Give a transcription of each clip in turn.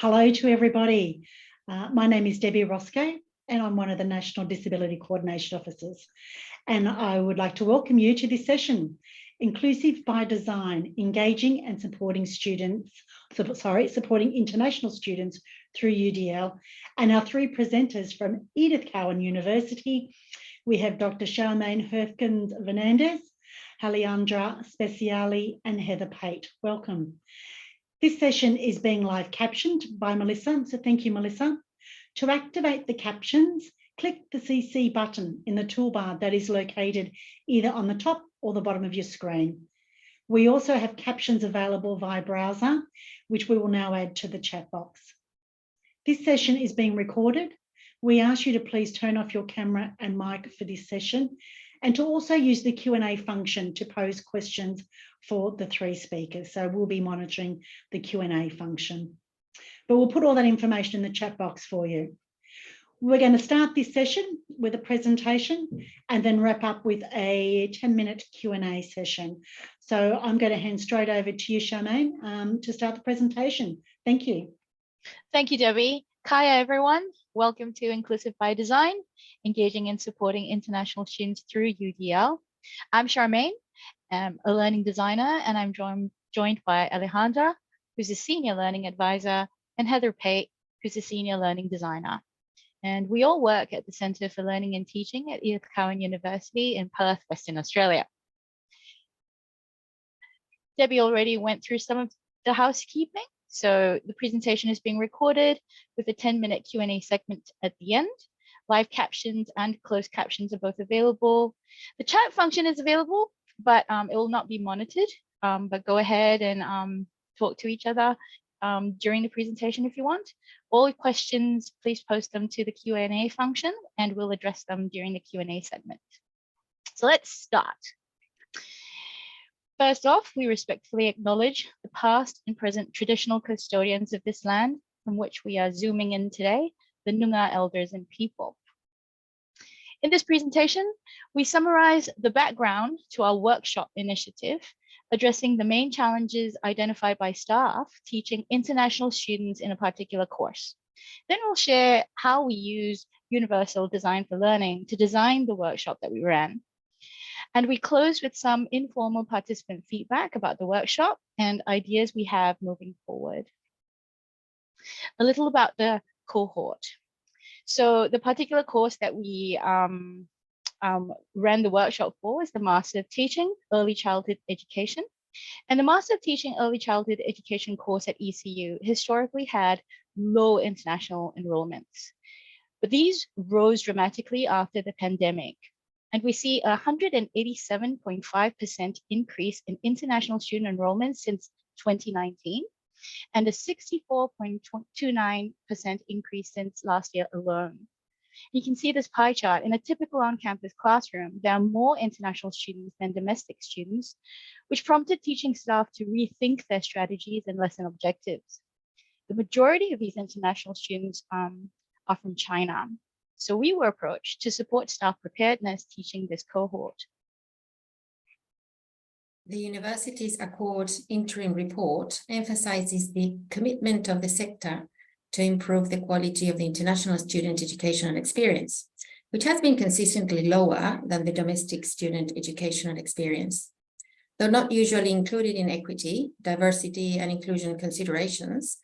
Hello to everybody. My name is Debbie Roscoe and I'm one of the National Disability Coordination Officers. And I would like to welcome you to this session, Inclusive by Design, Engaging and Supporting International Students through UDL. And our three presenters from Edith Cowan University, we have Dr. Charmaine Herfkens-Fernandez, Alejandra Speciali and Heather Pate. Welcome. This session is being live captioned by Melissa, so thank you, Melissa. To activate the captions, click the CC button in the toolbar that is located either on the top or the bottom of your screen. We also have captions available via browser, which we will now add to the chat box. This session is being recorded. We ask you to please turn off your camera and mic for this session, and to also use the Q&A function to pose questions for the three speakers. So we'll be monitoring the Q&A function. But we'll put all that information in the chat box for you. We're going to start this session with a presentation and then wrap up with a 10-minute Q&A session. So I'm going to hand straight over to you, Charmaine, to start the presentation. Thank you. Thank you, Debbie. Kaya, everyone. Welcome to Inclusive by Design, Engaging and Supporting International Students through UDL. I'm Charmaine, a learning designer, and I'm joined by Alejandra, who's a senior learning advisor, and Heather Pate, who's a senior learning designer. And we all work at the Centre for Learning and Teaching at Edith Cowan University in Perth, Western Australia. Debbie already went through some of the housekeeping. So the presentation is being recorded with a 10-minute Q&A segment at the end. Live captions and closed captions are both available. The chat function is available, but it will not be monitored. But go ahead and talk to each other during the presentation if you want. All questions, please post them to the Q&A function and we'll address them during the Q&A segment. So let's start. First off, we respectfully acknowledge the past and present traditional custodians of this land from which we are zooming in today, the Noongar elders and people. In this presentation, we summarize the background to our workshop initiative, addressing the main challenges identified by staff teaching international students in a particular course. Then we'll share how we use Universal Design for Learning to design the workshop that we ran. And we close with some informal participant feedback about the workshop and ideas we have moving forward. A little about the cohort. So the particular course that we ran the workshop for is the Master of Teaching Early Childhood Education. And the Master of Teaching Early Childhood Education course at ECU historically had low international enrollments. But these rose dramatically after the pandemic. And we see a 187.5% increase in international student enrollment since 2019, and a 64.29% increase since last year alone. You can see this pie chart. In a typical on-campus classroom, there are more international students than domestic students, which prompted teaching staff to rethink their strategies and lesson objectives. The majority of these international students are from China. So we were approached to support staff preparedness teaching this cohort. The university's Accord interim report emphasizes the commitment of the sector to improve the quality of the international student educational experience, which has been consistently lower than the domestic student educational experience. Though not usually included in equity, diversity and inclusion considerations,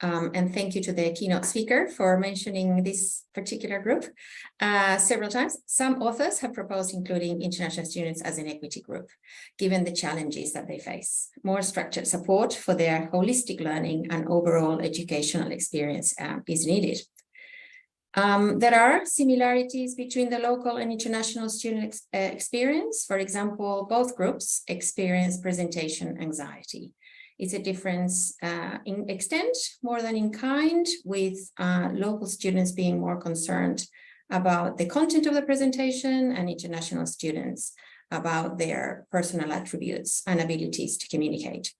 and thank you to the keynote speaker for mentioning this particular group several times. Some authors have proposed including international students as an equity group, given the challenges that they face. More structured support for their holistic learning and overall educational experience is needed. There are similarities between the local and international student experience. For example, both groups experience presentation anxiety. It's a difference in extent more than in kind, with local students being more concerned about the content of the presentation and international students about their personal attributes and abilities to communicate.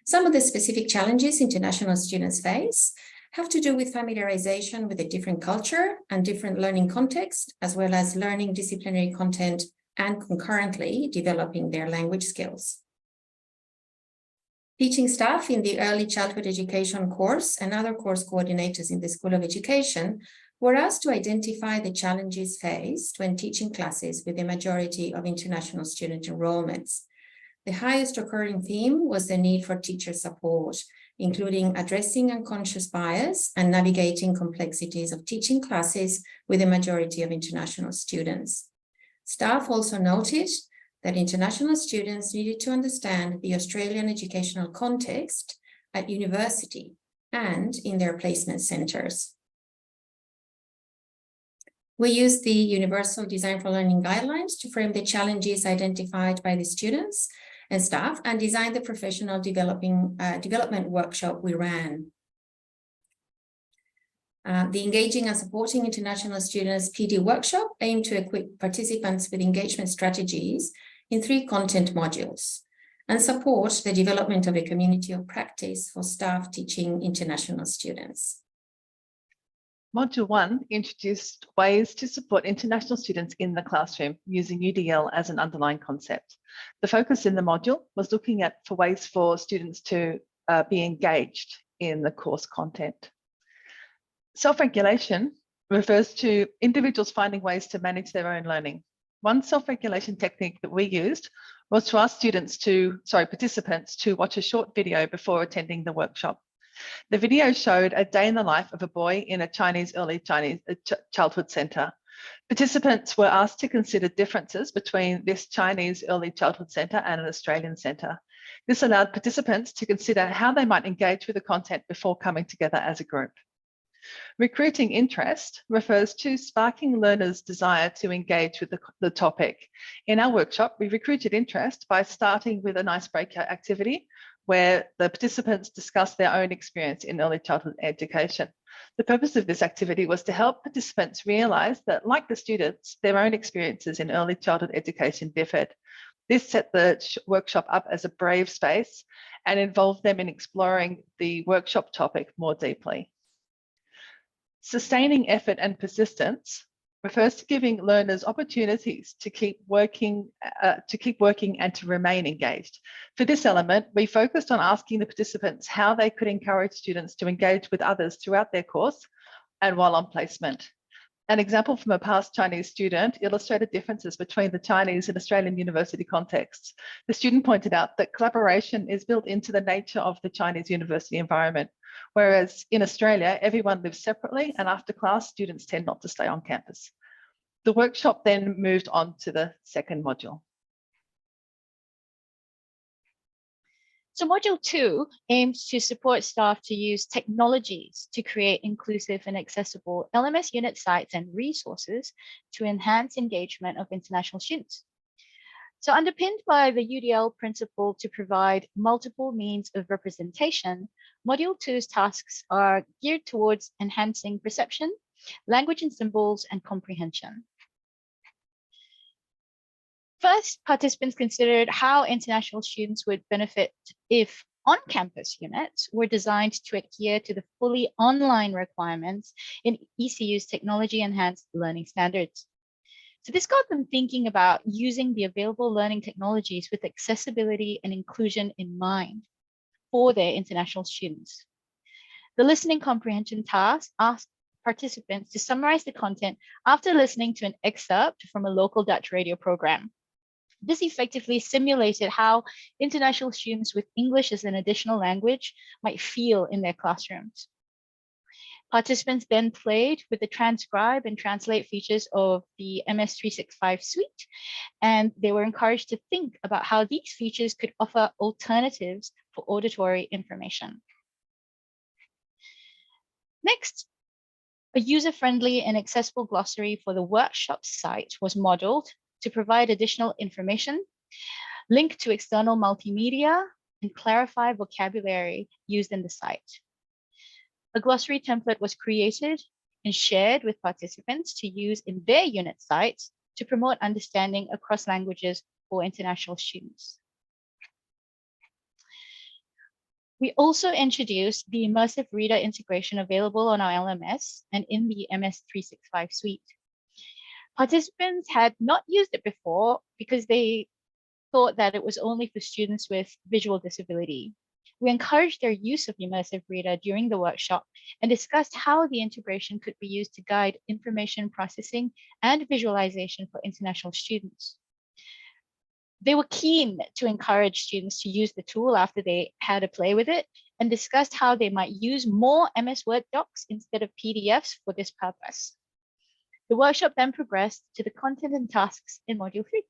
Some of the specific challenges international students face have to do with familiarization with a different culture and different learning context, as well as learning disciplinary content and concurrently developing their language skills. Teaching staff in the Early Childhood Education course and other course coordinators in the School of Education were asked to identify the challenges faced when teaching classes with a majority of international student enrollments. The highest occurring theme was the need for teacher support, including addressing unconscious bias and navigating complexities of teaching classes with a majority of international students. Staff also noted that international students needed to understand the Australian educational context at university and in their placement centres. We used the Universal Design for Learning guidelines to frame the challenges identified by the students and staff and designed the professional development workshop we ran. The Engaging and Supporting International Students PD workshop aimed to equip participants with engagement strategies in 3 content modules and support the development of a community of practice for staff teaching international students. Module 1 introduced ways to support international students in the classroom using UDL as an underlying concept. The focus in the module was looking for ways for students to be engaged in the course content. Self-regulation refers to individuals finding ways to manage their own learning. One self-regulation technique that we used was to ask participants to watch a short video before attending the workshop. The video showed a day in the life of a boy in a early childhood centre. Participants were asked to consider differences between this Chinese early childhood centre and an Australian centre. This allowed participants to consider how they might engage with the content before coming together as a group. Recruiting interest refers to sparking learners' desire to engage with the topic. In our workshop, we recruited interest by starting with an icebreaker activity where the participants discussed their own experience in early childhood education. The purpose of this activity was to help participants realise that, like the students, their own experiences in early childhood education differed. This set the workshop up as a brave space and involved them in exploring the workshop topic more deeply. Sustaining effort and persistence refers to giving learners opportunities to keep working and to remain engaged. For this element, we focused on asking the participants how they could encourage students to engage with others throughout their course and while on placement. An example from a past Chinese student illustrated differences between the Chinese and Australian university contexts. The student pointed out that collaboration is built into the nature of the Chinese university environment, whereas in Australia, everyone lives separately, and after class, students tend not to stay on campus. The workshop then moved on to the second module. So Module 2 aims to support staff to use technologies to create inclusive and accessible LMS unit sites and resources to enhance engagement of international students. So underpinned by the UDL principle to provide multiple means of representation, Module 2's tasks are geared towards enhancing perception, language and symbols, and comprehension. First, participants considered how international students would benefit if on-campus units were designed to adhere to the fully online requirements in ECU's technology-enhanced learning standards. So this got them thinking about using the available learning technologies with accessibility and inclusion in mind for their international students. The listening comprehension task asked participants to summarize the content after listening to an excerpt from a local Dutch radio program. This effectively simulated how international students with English as an additional language might feel in their classrooms. Participants then played with the transcribe and translate features of the MS365 suite, and they were encouraged to think about how these features could offer alternatives for auditory information. Next, a user-friendly and accessible glossary for the workshop site was modeled to provide additional information, link to external multimedia, and clarify vocabulary used in the site. A glossary template was created and shared with participants to use in their unit sites to promote understanding across languages for international students. We also introduced the immersive reader integration available on our LMS and in the MS365 suite. Participants had not used it before because they thought that it was only for students with visual disability. We encouraged their use of Immersive Reader during the workshop and discussed how the integration could be used to guide information processing and visualization for international students. They were keen to encourage students to use the tool after they had a play with it and discussed how they might use more MS Word docs instead of PDFs for this purpose. The workshop then progressed to the content and tasks in Module 3.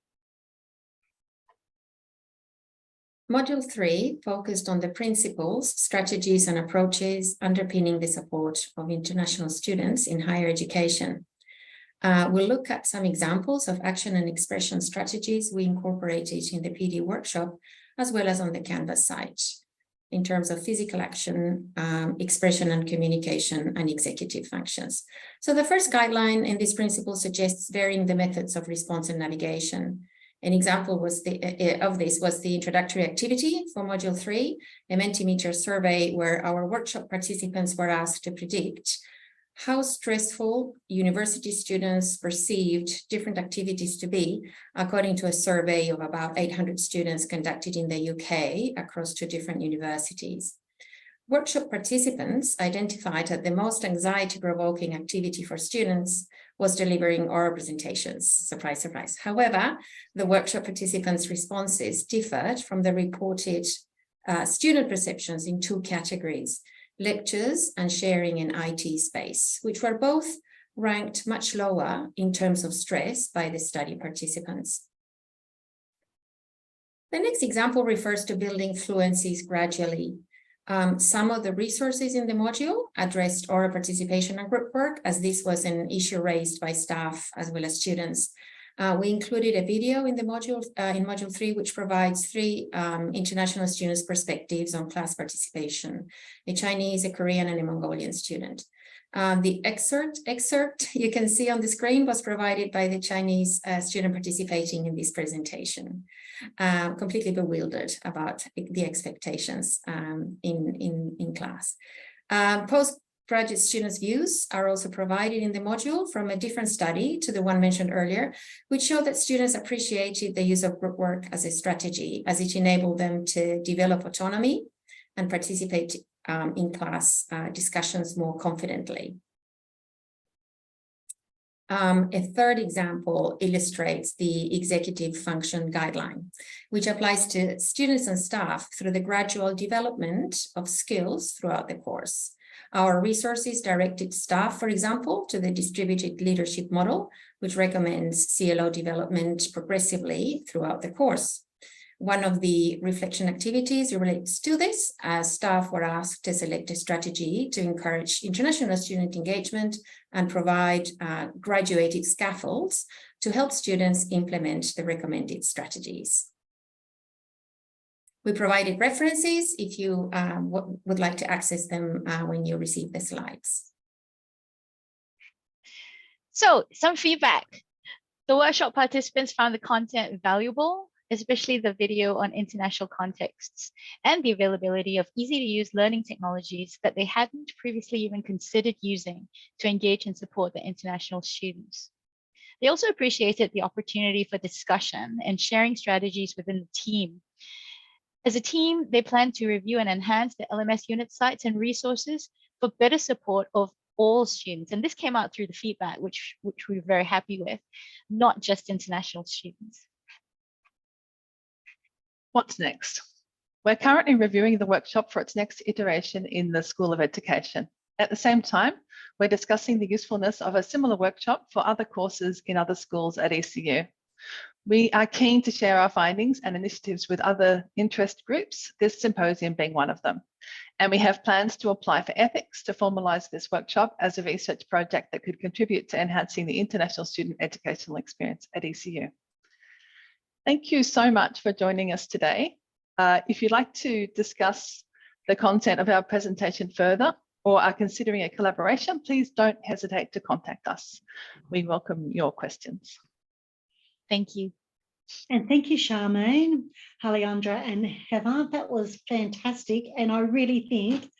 Module 3 focused on the principles, strategies, and approaches underpinning the support of international students in higher education. We'll look at some examples of action and expression strategies we incorporated in the PD workshop, as well as on the Canvas site, in terms of physical action, expression and communication, and executive functions. So the first guideline in this principle suggests varying the methods of response and navigation. An example was of this was the introductory activity for Module 3, a Mentimeter survey where our workshop participants were asked to predict how stressful university students perceived different activities to be, according to a survey of about 800 students conducted in the UK across 2 different universities. Workshop participants identified that the most anxiety-provoking activity for students was delivering oral presentations. Surprise, surprise. However, the workshop participants' responses differed from the reported student perceptions in 2 categories: lectures and sharing in IT space, which were both ranked much lower in terms of stress by the study participants. The next example refers to building fluencies gradually. Some of the resources in the module addressed oral participation and group work, as this was an issue raised by staff as well as students. We included a video in the module, in Module 3, which provides 3 international students' perspectives on class participation: a Chinese, a Korean, and a Mongolian student. The excerpt you can see on the screen was provided by the Chinese student participating in this presentation, completely bewildered about the expectations in class. Postgraduate students' views are also provided in the module from a different study to the one mentioned earlier, which showed that students appreciated the use of group work as a strategy, as it enabled them to develop autonomy and participate in class discussions more confidently. A third example illustrates the executive function guideline, which applies to students and staff through the gradual development of skills throughout the course. Our resources directed staff, for example, to the distributed leadership model, which recommends CLO development progressively throughout the course. One of the reflection activities relates to this, as staff were asked to select a strategy to encourage international student engagement and provide graduated scaffolds to help students implement the recommended strategies. We provided references if you would like to access them when you receive the slides. So, some feedback. The workshop participants found the content valuable, especially the video on international contexts and the availability of easy-to-use learning technologies that they hadn't previously even considered using to engage and support the international students. They also appreciated the opportunity for discussion and sharing strategies within the team. As a team, they plan to review and enhance the LMS unit sites and resources for better support of all students. And this came out through the feedback, which we're very happy with, not just international students. What's next? We're currently reviewing the workshop for its next iteration in the School of Education. At the same time, we're discussing the usefulness of a similar workshop for other courses in other schools at ECU. We are keen to share our findings and initiatives with other interest groups, this symposium being one of them. And we have plans to apply for ethics to formalise this workshop as a research project that could contribute to enhancing the international student educational experience at ECU. Thank you so much for joining us today. If you'd like to discuss the content of our presentation further or are considering a collaboration, please don't hesitate to contact us. We welcome your questions. Thank you. And thank you, Charmaine, Alejandra, and Heather. That was fantastic. And I really think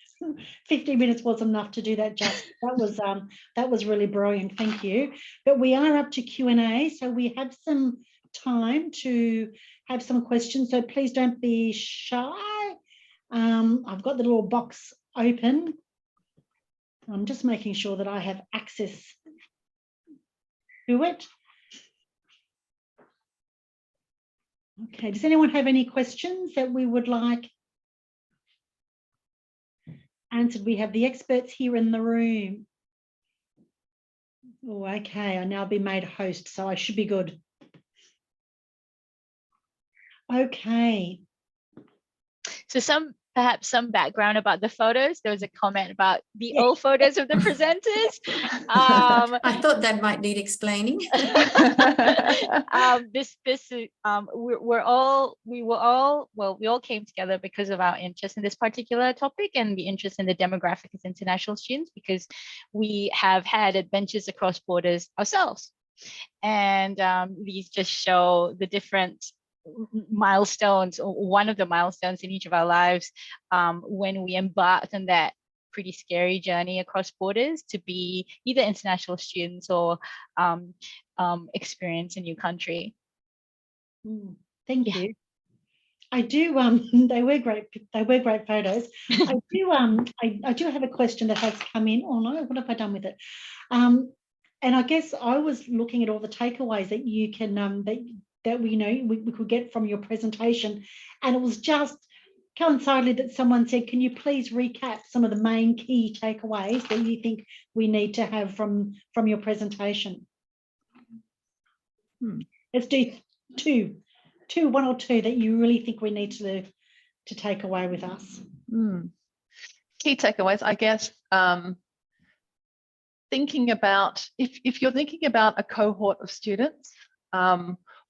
15 minutes was enough to do that justice. That was really brilliant. Thank you. But we are up to Q&A, so we have some time to have some questions. So please don't be shy. I've got the little box open. I'm just making sure that I have access to it. Okay, does anyone have any questions that we would like answered? We have the experts here in the room. Oh, okay, I now been made host, so I should be good. Okay. So perhaps some background about the photos. There was a comment about the old photos of the presenters. I thought that might need explaining. We all came together because of our interest in this particular topic and the interest in the demographic of international students, because we have had adventures across borders ourselves. And these just show the different milestones, or one of the milestones in each of our lives, when we embarked on that pretty scary journey across borders to be either international students or experience a new country. Thank you. I do they were great photos. I do have a question that has come in. Oh no, what have I done with it? And I guess I was looking at all the takeaways that you can that we could get from your presentation, and it was just coincided that someone said, can you please recap some of the main key takeaways that you think we need to have from your presentation? Let's do one or two that you really think we need to take away with us. Key takeaways, I guess, thinking about, if you're thinking about a cohort of students,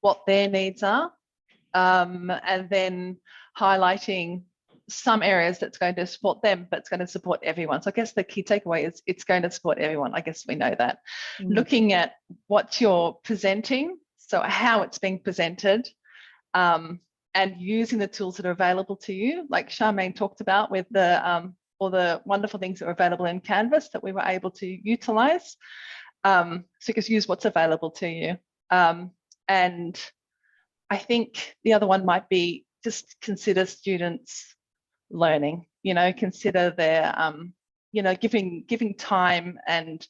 what their needs are, and then highlighting some areas that's going to support them, but it's going to support everyone. So I guess the key takeaway is it's going to support everyone. I guess we know that. Looking at what you're presenting, so how it's being presented, and using the tools that are available to you, like Charmaine talked about with the all the wonderful things that are available in Canvas that we were able to utilize. So you can use what's available to you. And I think the other one might be just consider students learning, consider their, giving time and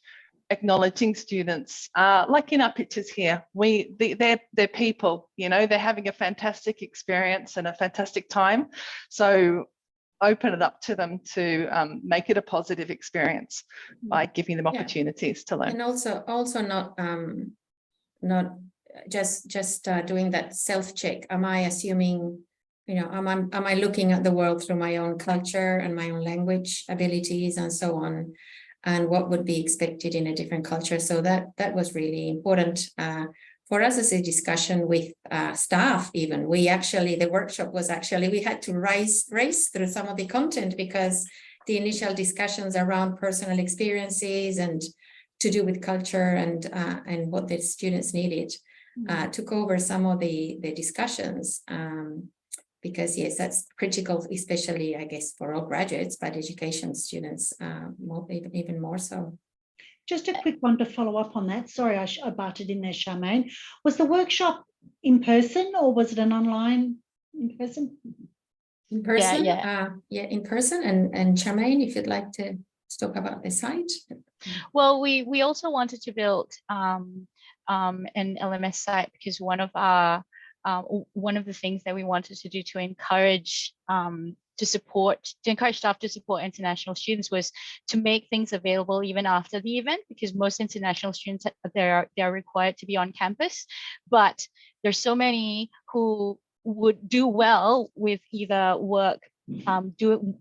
acknowledging students. Like in our pictures here, they're people, they're having a fantastic experience and a fantastic time. So open it up to them to make it a positive experience by giving them opportunities to learn. And also not just doing that self-check. Am I assuming, am I looking at the world through my own culture and my own language abilities and so on, and what would be expected in a different culture? So that was really important for us as a discussion with staff. Even the workshop was we had to race through some of the content, because the initial discussions around personal experiences and to do with culture and what the students needed took over some of the discussions, because yes, that's critical, especially I guess for all graduates, but education students even more so. Just a quick one to follow up on that. Sorry, I butted in there, Charmaine. Was the workshop in person or was it an online in person? In person, yeah, in person. And Charmaine, if you'd like to talk about the site. Well, we also wanted to build an LMS site, because one of the things that we wanted to do to encourage staff to support international students was to make things available even after the event, because most international students they're required to be on campus, but there's so many who would do well with either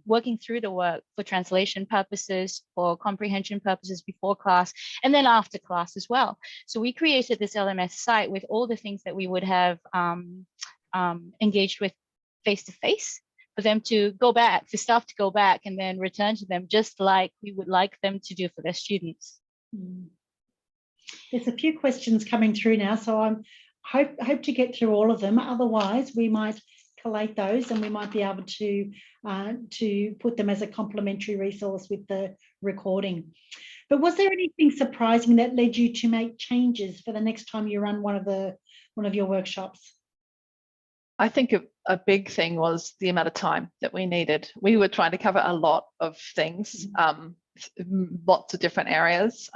working through the work for translation purposes, for comprehension purposes before class, and then after class as well. So we created this LMS site with all the things that we would have engaged with face-to-face, for them to go back, for staff to go back and then return to them, just like we would like them to do for their students. There's a few questions coming through now, so I hope to get through all of them. Otherwise, we might collate those and we might be able to put them as a complementary resource with the recording. But was there anything surprising that led you to make changes for the next time you run one of your workshops? I think a big thing was the amount of time that we needed. We were trying to cover a lot of things, lots of different areas.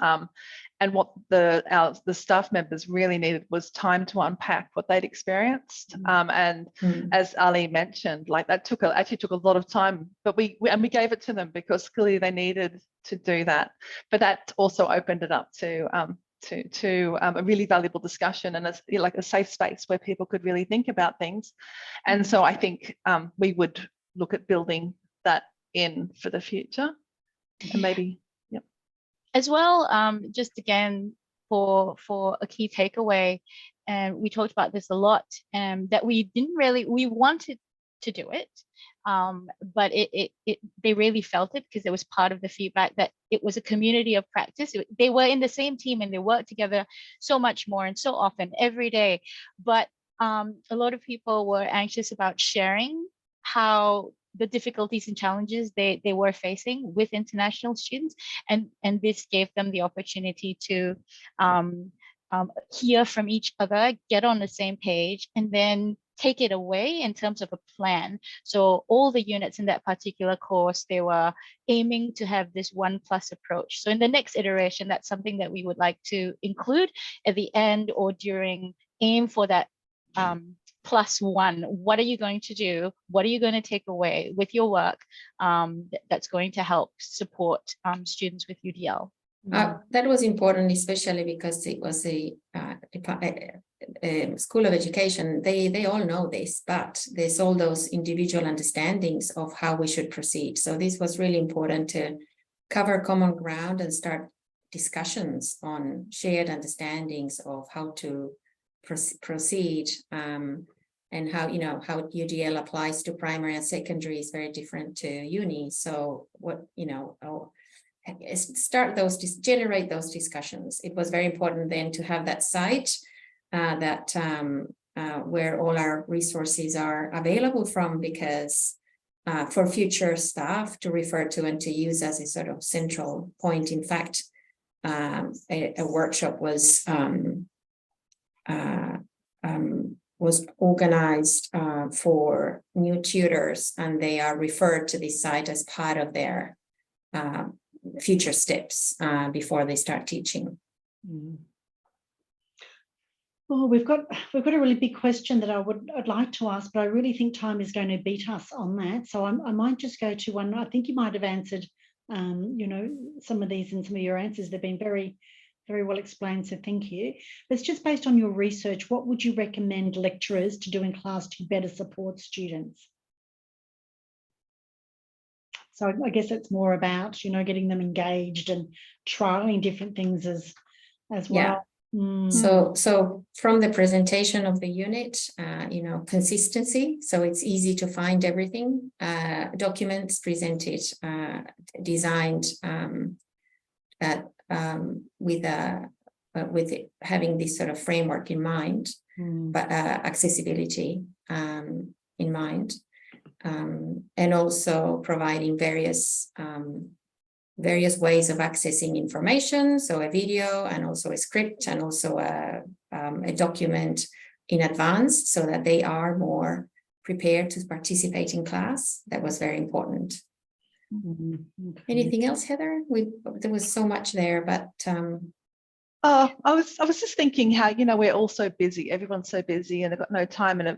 And what the staff members really needed was time to unpack what they'd experienced. And as Ali mentioned, like that actually took a lot of time, but we gave it to them because clearly they needed to do that. But that also opened it up to a really valuable discussion and like a safe space where people could really think about things. And so I think we would look at building that in for the future, and maybe. As well, just again, for a key takeaway, and we talked about this a lot, that we wanted to do it, but they really felt it because it was part of the feedback that it was a community of practice. They were in the same team and they worked together so much more and so often every day. But a lot of people were anxious about sharing how the difficulties and challenges they were facing with international students, and this gave them the opportunity to hear from each other, get on the same page, and then take it away in terms of a plan. So all the units in that particular course, they were aiming to have this 1+ approach. So in the next iteration, that's something that we would like to include at the end or during, aim for that +1. What are you going to do? What are you going to take away with your work that's going to help support students with UDL? That was important, especially because it was a School of Education. They all know this, but there's all those individual understandings of how we should proceed. So this was really important to cover common ground and start discussions on shared understandings of how to proceed, and how UDL applies to primary and secondary is very different to uni. So generate those discussions. It was very important then to have that site where all our resources are available from, because for future staff to refer to and to use as a sort of central point. In fact, a workshop was organized for new tutors, and they are referred to this site as part of their future steps before they start teaching. Well, we've got a really big question that I'd like to ask, but I really think time is going to beat us on that. So I might just go to one. I think you might have answered, some of these in some of your answers. They've been very, very well explained, so thank you. But it's just based on your research, what would you recommend lecturers to do in class to better support students? So I guess it's more about, getting them engaged and trialing different things as well. So from the presentation of the unit, consistency. So it's easy to find everything. Documents presented, designed with having this sort of framework in mind, but accessibility in mind, and also providing various ways of accessing information. So a video and also a script and also a document in advance so that they are more prepared to participate in class. That was very important. Anything else, Heather? There was so much there, but I was just thinking how we're all so busy. Everyone's so busy, and they've got no time. And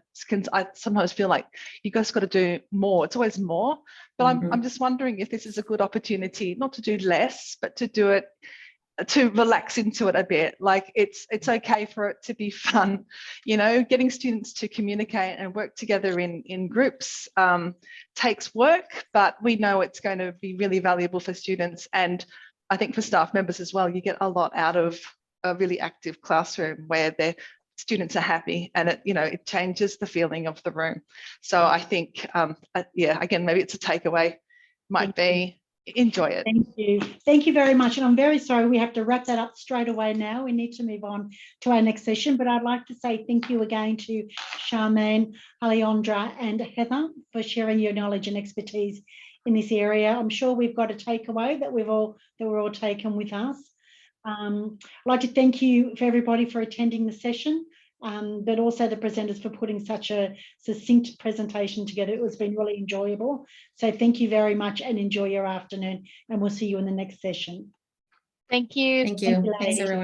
I sometimes feel like you guys got to do more. It's always more. But I'm just wondering if this is a good opportunity, not to do less, but to do it, to relax into it a bit. Like it's okay for it to be fun. Getting students to communicate and work together in groups takes work, but we know it's going to be really valuable for students, and I think for staff members as well. You get a lot out of a really active classroom where their students are happy, and it changes the feeling of the room. So I think, again, maybe it's a takeaway, might be enjoy it. Thank you very much. And I'm very sorry we have to wrap that up straight away now. We need to move on to our next session, but I'd like to say thank you again to Charmaine, Alejandra and Heather for sharing your knowledge and expertise in this area. I'm sure we've got a takeaway that we're all taken with us. I'd like to thank you for everybody for attending the session. but also the presenters for putting such a succinct presentation together. It has been really enjoyable. So thank you very much and enjoy your afternoon, and we'll see you in the next session. Thank you. Thank you. Thanks, ladies. everyone.